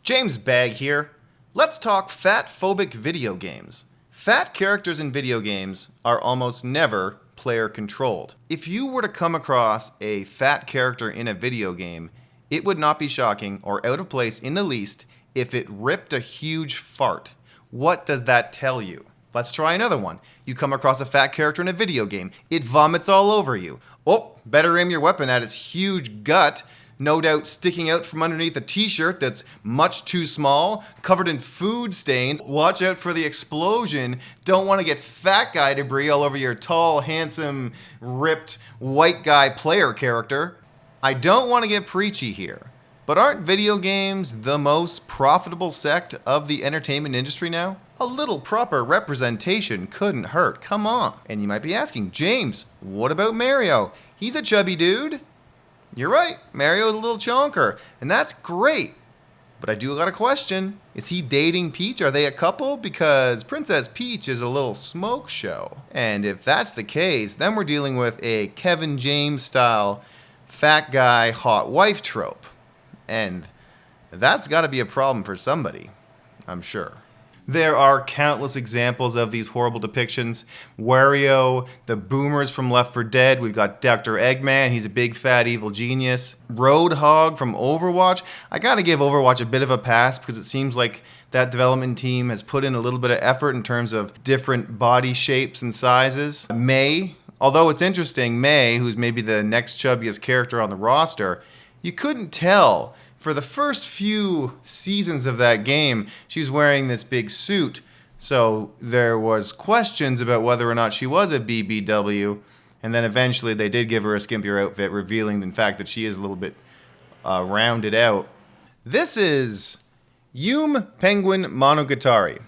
James Bagg here. Let's talk fat-phobic video games. Fat characters in video games are almost never player-controlled. If you were to come across a fat character in a video game, it would not be shocking or out of place in the least if it ripped a huge fart. What does that tell you? Let's try another one. You come across a fat character in a video game. It vomits all over you. Oh, better aim your weapon at its huge gut, no doubt sticking out from underneath a t-shirt that's much too small, covered in food stains. Watch out for the explosion. Don't want to get fat guy debris all over your tall, handsome, ripped, white guy player character. I don't want to get preachy here, but aren't video games the most profitable sect of the entertainment industry now? A little proper representation couldn't hurt, come on. And you might be asking, James, what about Mario? He's a chubby dude. You're right, Mario's a little chonker, and that's great. But I do got a question. Is he dating Peach? Are they a couple? Because Princess Peach is a little smoke show. And if that's the case, then we're dealing with a Kevin James style fat guy, hot wife trope. And that's gotta be a problem for somebody, I'm sure. There are countless examples of these horrible depictions. Wario, the boomers from Left 4 Dead, we've got Dr. Eggman, he's a big fat evil genius. Roadhog from Overwatch. I gotta give Overwatch a bit of a pass because it seems like that development team has put in a little bit of effort in terms of different body shapes and sizes. Mei, although it's interesting, Mei, who's maybe the next chubbiest character on the roster, you couldn't tell. For the first few seasons of that game, she was wearing this big suit, so there was questions about whether or not she was a BBW, and then eventually they did give her a skimpier outfit, revealing the fact that she is a little bit rounded out. This is Yume Penguin Monogatari,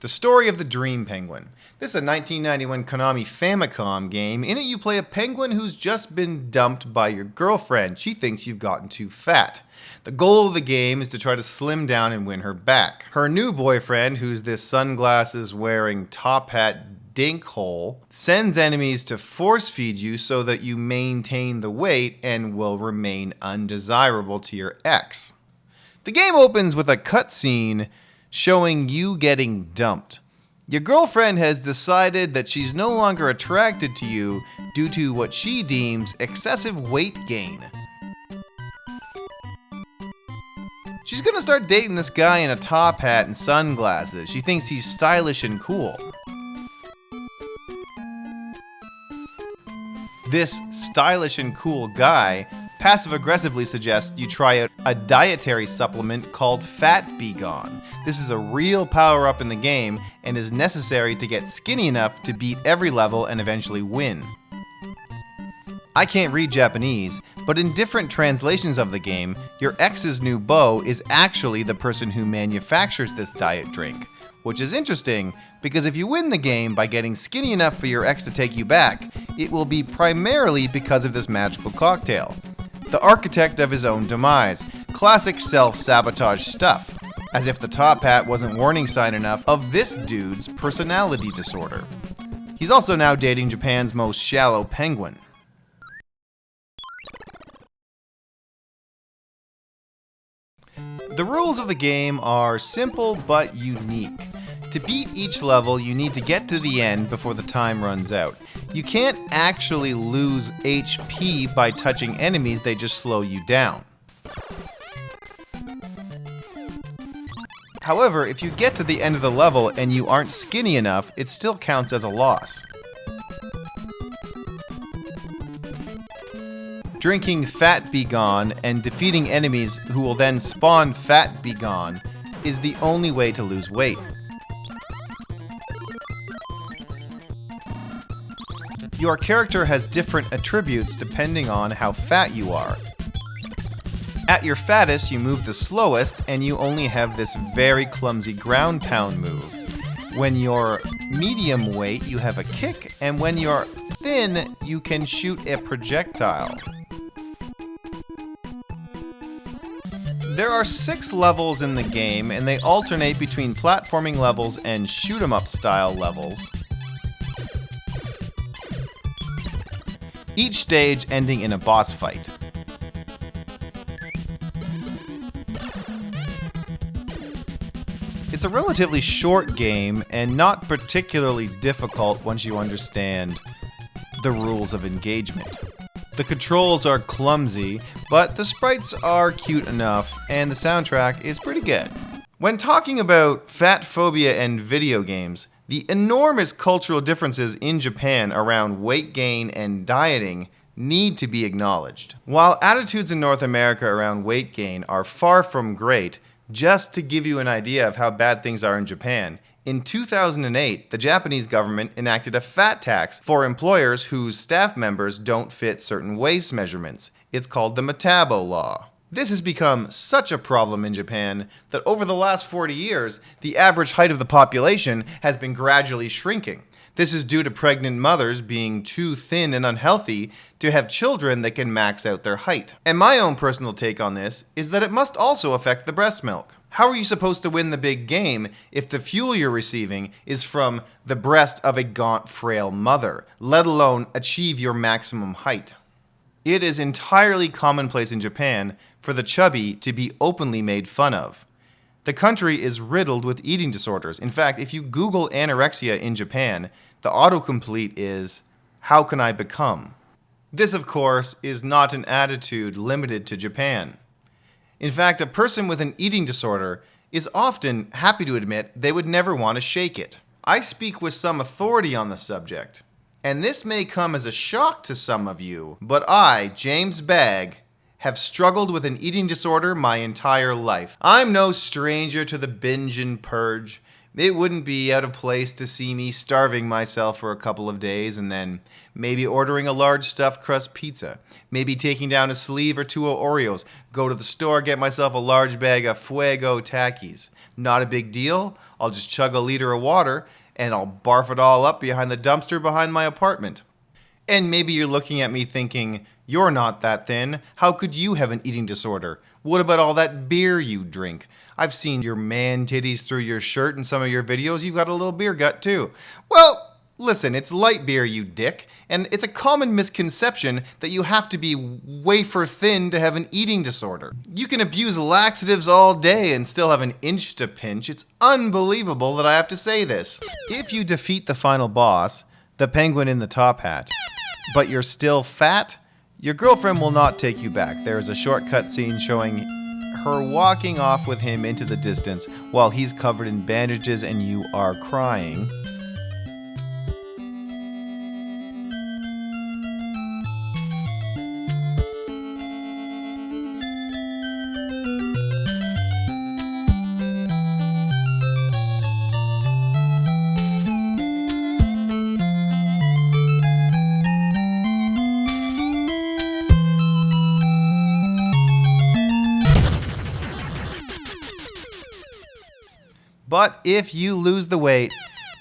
the story of the Dream Penguin. This is a 1991 Konami Famicom game. In it you play a penguin who's just been dumped by your girlfriend. She thinks you've gotten too fat. The goal of the game is to try to slim down and win her back. Her new boyfriend, who's this sunglasses-wearing top hat dinkhole, sends enemies to force feed you so that you maintain the weight and will remain undesirable to your ex. The game opens with a cutscene showing you getting dumped. Your girlfriend has decided that she's no longer attracted to you due to what she deems excessive weight gain. She's gonna start dating this guy in a top hat and sunglasses. She thinks he's stylish and cool. This stylish and cool guy passive-aggressively suggests you try out a dietary supplement called Fat Be Gone. This is a real power-up in the game and is necessary to get skinny enough to beat every level and eventually win. I can't read Japanese, but in different translations of the game, your ex's new beau is actually the person who manufactures this diet drink, which is interesting because if you win the game by getting skinny enough for your ex to take you back, it will be primarily because of this magical cocktail. The architect of his own demise. Classic self-sabotage stuff. As if the top hat wasn't warning sign enough of this dude's personality disorder. He's also now dating Japan's most shallow penguin. The rules of the game are simple but unique. To beat each level, you need to get to the end before the time runs out. You can't actually lose HP by touching enemies, they just slow you down. However, if you get to the end of the level and you aren't skinny enough, it still counts as a loss. Drinking Fat Be Gone and defeating enemies who will then spawn Fat Be Gone is the only way to lose weight. Your character has different attributes depending on how fat you are. At your fattest, you move the slowest and you only have this very clumsy ground pound move. When you're medium weight, you have a kick, and when you're thin, you can shoot a projectile. There are 6 levels in the game, and they alternate between platforming levels and shoot-'em-up style levels. Each stage ending in a boss fight. a relatively short game and not particularly difficult once you understand the rules of engagement. The controls are clumsy, but the sprites are cute enough, and the soundtrack is pretty good. When talking about fatphobia and video games, the enormous cultural differences in Japan around weight gain and dieting need to be acknowledged. While attitudes in North America around weight gain are far from great, just to give you an idea of how bad things are in Japan, in 2008, the Japanese government enacted a fat tax for employers whose staff members don't fit certain waist measurements. It's called the Metabo Law. This has become such a problem in Japan that over the last 40 years, the average height of the population has been gradually shrinking. This is due to pregnant mothers being too thin and unhealthy to have children that can max out their height. And my own personal take on this is that it must also affect the breast milk. How are you supposed to win the big game if the fuel you're receiving is from the breast of a gaunt, frail mother, let alone achieve your maximum height? It is entirely commonplace in Japan for the chubby to be openly made fun of. The country is riddled with eating disorders. In fact, if you Google anorexia in Japan, the autocomplete is, "How can I become?" This, of course, is not an attitude limited to Japan. In fact, a person with an eating disorder is often happy to admit they would never want to shake it. I speak with some authority on the subject, and this may come as a shock to some of you, but I, James Bagg, have struggled with an eating disorder my entire life. I'm no stranger to the binge and purge. It wouldn't be out of place to see me starving myself for a couple of days and then maybe ordering a large stuffed crust pizza, maybe taking down a sleeve or two of Oreos, go to the store, get myself a large bag of Fuego Takis. Not a big deal. I'll just chug a liter of water and I'll barf it all up behind the dumpster behind my apartment. And maybe you're looking at me thinking, you're not that thin. How could you have an eating disorder? What about all that beer you drink? I've seen your man titties through your shirt in some of your videos. You've got a little beer gut too. Well, listen, it's light beer, you dick. And it's a common misconception that you have to be wafer thin to have an eating disorder. You can abuse laxatives all day and still have an inch to pinch. It's unbelievable that I have to say this. If you defeat the final boss, the penguin in the top hat, but you're still fat, your girlfriend will not take you back. There is a short cut scene showing her walking off with him into the distance while he's covered in bandages and you are crying. But if you lose the weight,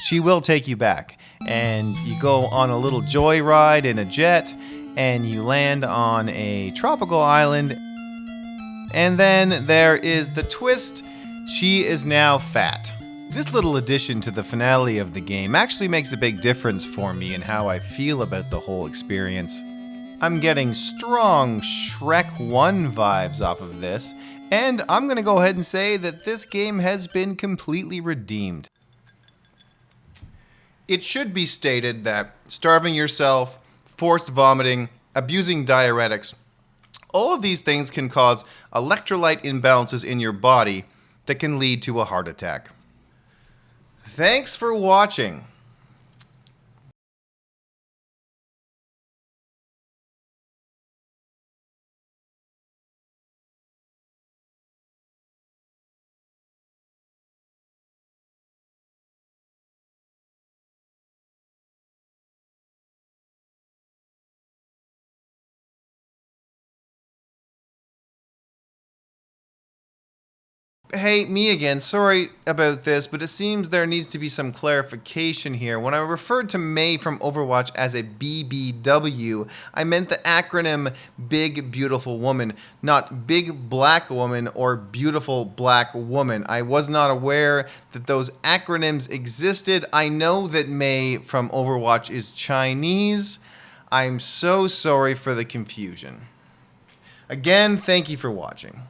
she will take you back. And you go on a little joyride in a jet, and you land on a tropical island. And then there is the twist. She is now fat. This little addition to the finale of the game actually makes a big difference for me in how I feel about the whole experience. I'm getting strong Shrek 1 vibes off of this. And I'm going to go ahead and say that this game has been completely redeemed. It should be stated that starving yourself, forced vomiting, abusing diuretics, all of these things can cause electrolyte imbalances in your body that can lead to a heart attack. Thanks for watching. Hey, me again. Sorry about this, but it seems there needs to be some clarification here. When I referred to Mei from Overwatch as a BBW, I meant the acronym Big Beautiful Woman, not Big Black Woman or Beautiful Black Woman. I was not aware that those acronyms existed. I know that Mei from Overwatch is Chinese. I'm so sorry for the confusion. Again, thank you for watching.